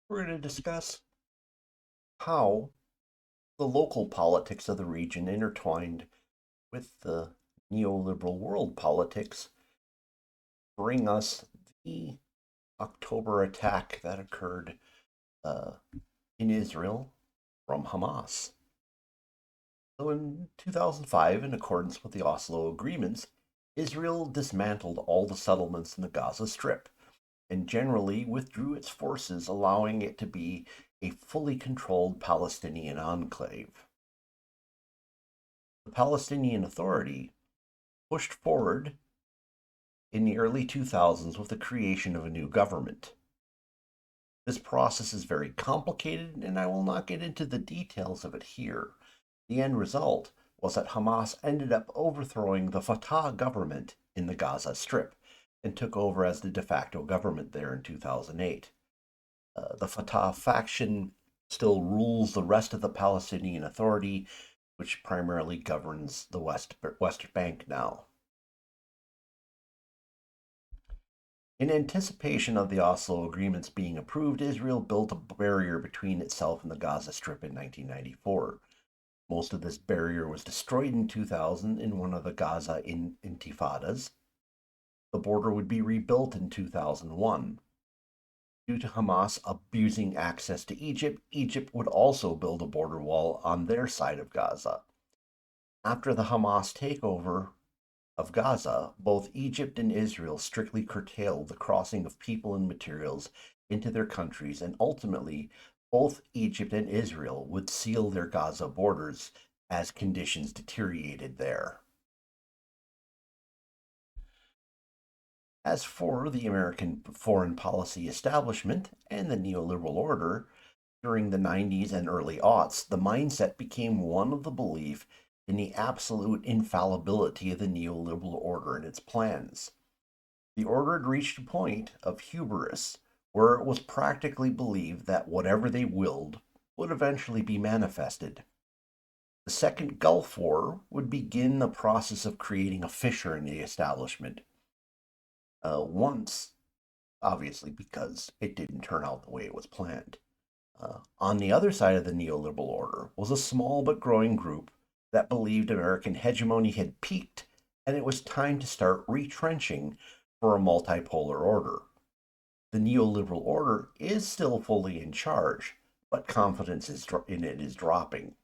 We're going to discuss how the local politics of the region intertwined with the neoliberal world politics bring us the October attack that occurred uh, in Israel from Hamas. So in 2005, in accordance with the Oslo agreements, Israel dismantled all the settlements in the Gaza Strip and generally withdrew its forces, allowing it to be a fully controlled Palestinian enclave. The Palestinian Authority pushed forward in the early 2000s with the creation of a new government. This process is very complicated, and I will not get into the details of it here. The end result was that Hamas ended up overthrowing the Fatah government in the Gaza Strip and took over as the de facto government there in 2008. The Fatah faction still rules the rest of the Palestinian Authority, which primarily governs the West Bank now. In anticipation of the Oslo agreements being approved, Israel built a barrier between itself and the Gaza Strip in 1994. Most of this barrier was destroyed in 2000 in one of the Gaza intifadas. The border would be rebuilt in 2001. Due to Hamas abusing access to Egypt, Egypt would also build a border wall on their side of Gaza. After the Hamas takeover of Gaza, both Egypt and Israel strictly curtailed the crossing of people and materials into their countries, and ultimately, both Egypt and Israel would seal their Gaza borders as conditions deteriorated there. As for the American foreign policy establishment and the neoliberal order, during the 90s and early aughts, the mindset became one of the belief in the absolute infallibility of the neoliberal order and its plans. The order had reached a point of hubris where it was practically believed that whatever they willed would eventually be manifested. The Second Gulf War would begin the process of creating a fissure in the establishment. Once, obviously, because it didn't turn out the way it was planned. On the other side of the neoliberal order was a small but growing group that believed American hegemony had peaked and it was time to start retrenching for a multipolar order. The neoliberal order is still fully in charge, but confidence in it is dropping.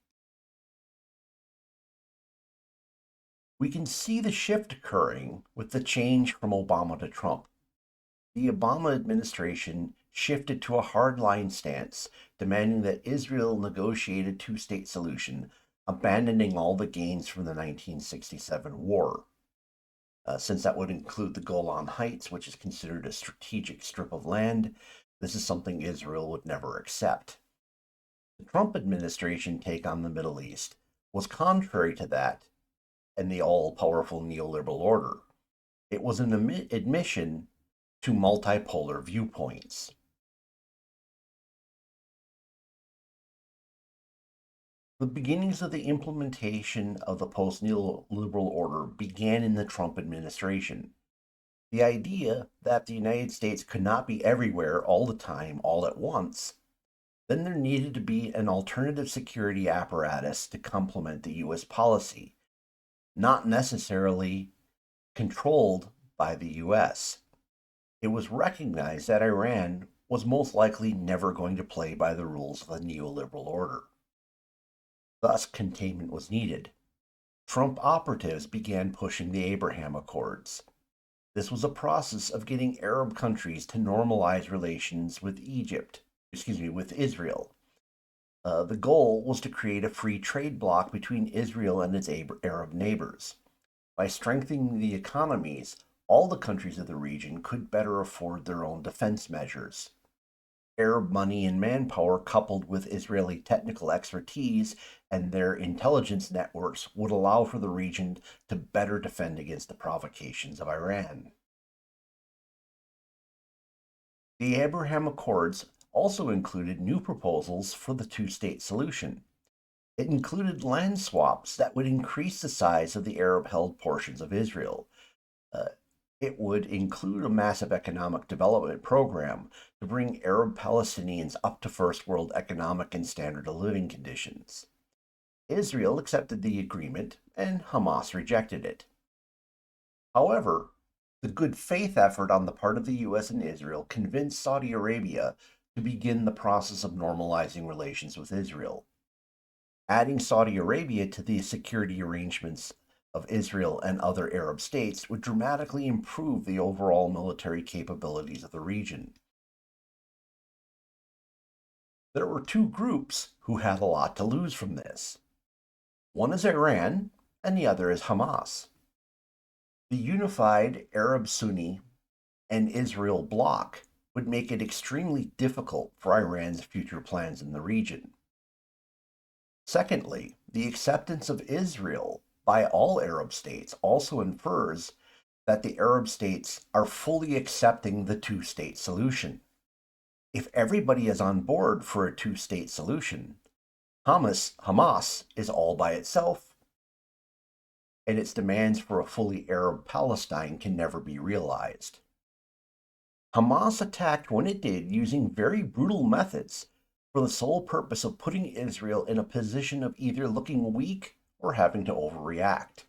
We can see the shift occurring with the change from Obama to Trump. The Obama administration shifted to a hardline stance, demanding that Israel negotiate a two-state solution, abandoning all the gains from the 1967 war. Since that would include the Golan Heights, which is considered a strategic strip of land, this is something Israel would never accept. The Trump administration take on the Middle East was contrary to that and the all-powerful neoliberal order. It was an admission to multipolar viewpoints. The beginnings of the implementation of the post neoliberal order began in the Trump administration. The idea that the United States could not be everywhere all the time, all at once, then there needed to be an alternative security apparatus to complement the US policy, not necessarily controlled by the US. It was recognized that Iran was most likely never going to play by the rules of the neoliberal order. Thus, containment was needed. Trump operatives began pushing the Abraham Accords. This was a process of getting Arab countries to normalize relations with with Israel. The goal was to create a free trade bloc between Israel and its Arab neighbors. By strengthening the economies, all the countries of the region could better afford their own defense measures. Arab money and manpower, coupled with Israeli technical expertise and their intelligence networks, would allow for the region to better defend against the provocations of Iran. The Abraham Accords also included new proposals for the two-state solution. It included land swaps that would increase the size of the Arab-held portions of Israel. It would include a massive economic development program to to bring Arab Palestinians up to first world economic and standard of living conditions. Israel accepted the agreement and Hamas rejected it. However, the good faith effort on the part of the US and Israel convinced Saudi Arabia to begin the process of normalizing relations with Israel. Adding Saudi Arabia to the security arrangements of Israel and other Arab states would dramatically improve the overall military capabilities of the region. There were two groups who had a lot to lose from this. One is Iran, and the other is Hamas. The unified Arab Sunni and Israel bloc would make it extremely difficult for Iran's future plans in the region. Secondly, the acceptance of Israel by all Arab states also infers that the Arab states are fully accepting the two-state solution. If everybody is on board for a two-state solution, Hamas is all by itself, and its demands for a fully Arab Palestine can never be realized. Hamas attacked when it did using very brutal methods for the sole purpose of putting Israel in a position of either looking weak or having to overreact.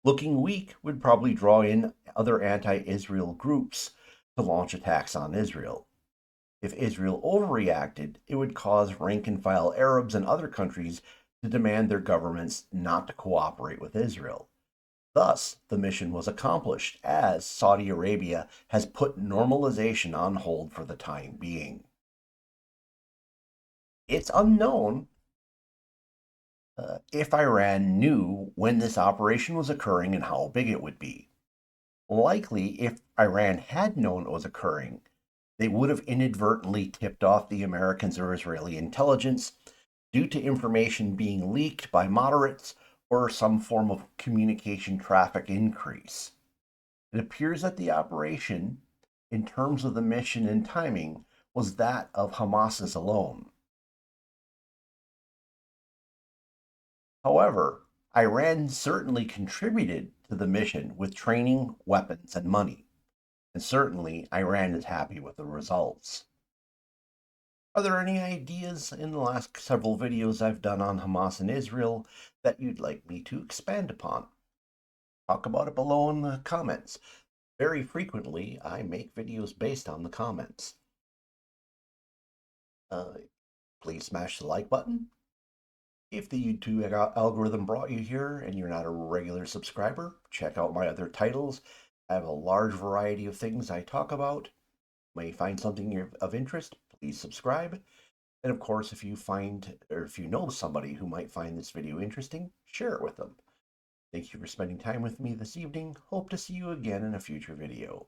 Looking weak would probably draw in other anti-Israel groups to launch attacks on Israel. If Israel overreacted, it would cause rank-and-file Arabs and other countries to demand their governments not to cooperate with Israel. Thus, the mission was accomplished, as Saudi Arabia has put normalization on hold for the time being. It's unknown if Iran knew when this operation was occurring and how big it would be. Likely, if Iran had known it was occurring, they would have inadvertently tipped off the Americans or Israeli intelligence due to information being leaked by moderates or some form of communication traffic increase. It appears that the operation, in terms of the mission and timing, was that of Hamas's alone. However, Iran certainly contributed to the mission with training, weapons, and money. And certainly, Iran is happy with the results. Are there any ideas in the last several videos I've done on Hamas and Israel that you'd like me to expand upon? Talk about it below in the comments. Very frequently, I make videos based on the comments. Please smash the like button. If the YouTube algorithm brought you here and you're not a regular subscriber, check out my other titles. I have a large variety of things I talk about. You may find something of interest, please subscribe. And of course, if you find, or if you know somebody who might find this video interesting, share it with them. Thank you for spending time with me this evening. Hope to see you again in a future video.